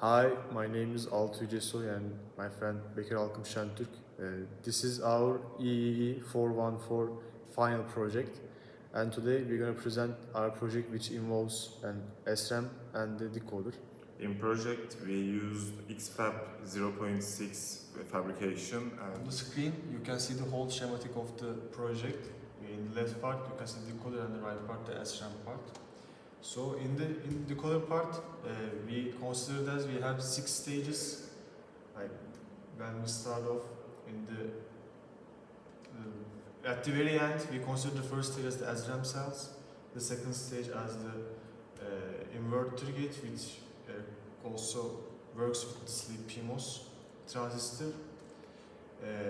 Hi, my name is Altuğ Cesoy and my friend Bekir Alkım Şentürk. This is our EEE414 final project, and today we're going to present our project which involves an SRAM and the decoder. In project, we used XFAB 0.6 fabrication. And on the screen, you can see the whole schematic of the project. In the left part, you can see the decoder, and the right part, the SRAM part. So in the decoder part, we considered as we have 6 stages. Like when we start off in at the very end, we consider the first stage as the SRAM cells, the second stage as the inverter gate, which also works with the sleep PMOS transistor.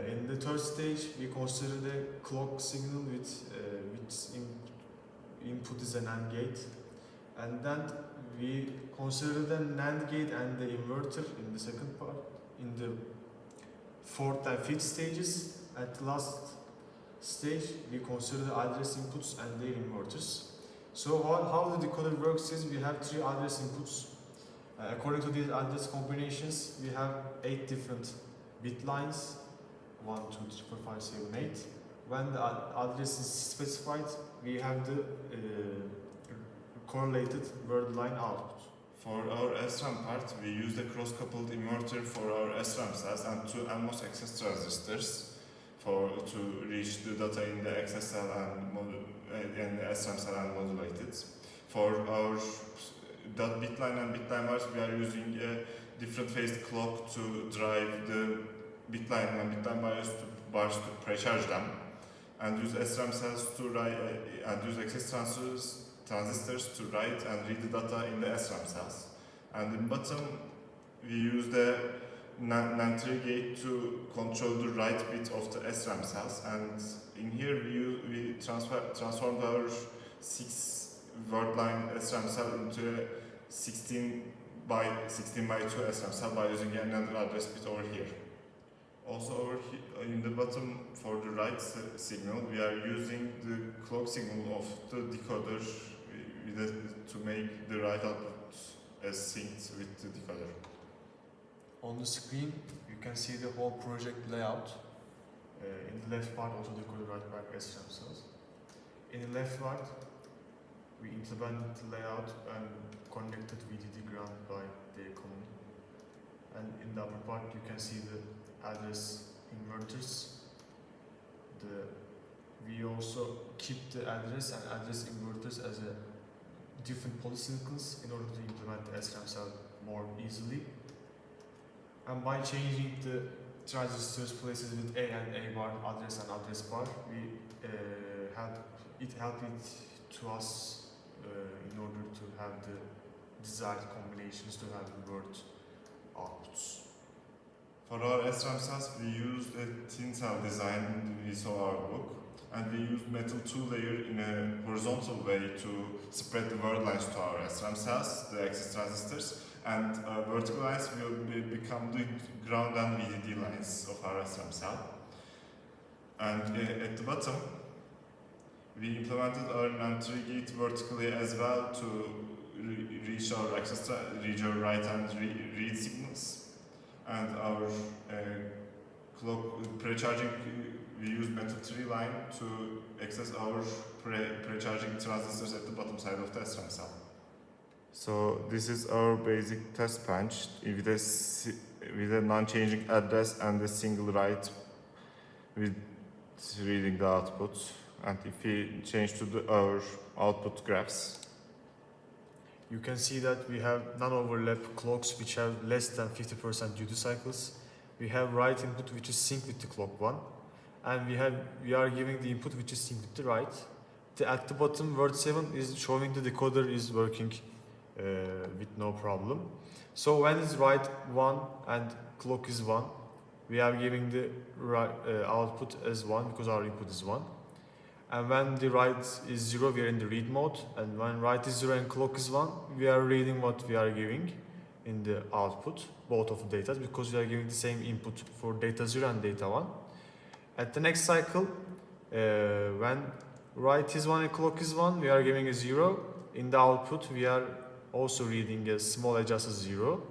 In the third stage, we consider the clock signal with which input is an AND gate, and then we consider the NAND gate and the inverter in the second part. In the fourth and fifth stages, at the last stage, we consider the address inputs and their inverters. So how the decoder works is we have 3 address inputs. According to these address combinations, we have 8 different bit lines. 1, 2, 3, 4, 5, 7, 8. When the address is specified, we have the correlated word line output. for our SRAM part, we used a cross-coupled inverter for our SRAM cells and 2 NMOS access transistors to reach the data in the access cell and the SRAM cell and modulate it. For our bit line and bit line bars, we are using a different phased clock to drive the bit line and bit line bars to precharge them, and use SRAM cells to write and use access transistors to write and read the data in the SRAM cells. And in bottom, we use the NAND gate to control the write bit of the SRAM cells. And in here, we transformed our 6 word line SRAM cell into a 16 by 2 SRAM cell by using another address bit over here. Also over here, in the bottom for the write signal, we are using the clock signal of the decoder to make the write output as synced with the decoder. On the screen, you can see the whole project layout. In the left part, also decoder, right part, SRAM cells. In the left part, we implemented the layout and connected VDD ground by the common. And in the upper part, you can see the address inverters. We also keep the address and address inverters as a different polysilicons in order to implement the SRAM cell more easily. And by changing the transistors places with A and A bar, address and address bar, it helped to us in order to have the desired combinations to have the word outputs. For our SRAM cells, we used a thin cell design we saw our book, and we used metal 2-layer in a horizontal way to spread the word lines to our SRAM cells, the access transistors, and vertical lines will become the ground and VDD lines of our SRAM cell. And at the bottom, we implemented our NAND gate vertically as well to reach our write and read signals. And our clock precharging, we use metal 3 line to access our precharging transistors at the bottom side of the SRAM cell. So this is our basic test bench with a non-changing address and a single write with reading the output. And if we change to our output graphs, you can see that we have non-overlap clocks which have less than 50% duty cycles. We have write input which is synced with the clock 1, and we are giving the input which is synced with the write. At the bottom, word 7 is showing the decoder is working with no problem. So when it's write 1 and clock is 1, we are giving the output as 1 because our input is 1. And when the write is 0, we are in the read mode. And when write is 0 and clock is 1, we are reading what we are giving in the output, both of the data, because we are giving the same input for data 0 and data 1. At the next cycle, when write is 1 and clock is 1, we are giving a 0. In the output, we are also reading a small adjusted 0.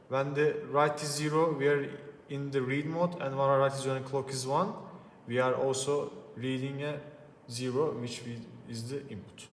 When the write is 0, we are in the read mode, and when our write is 0 and clock is 1, we are also reading a 0, which is the input.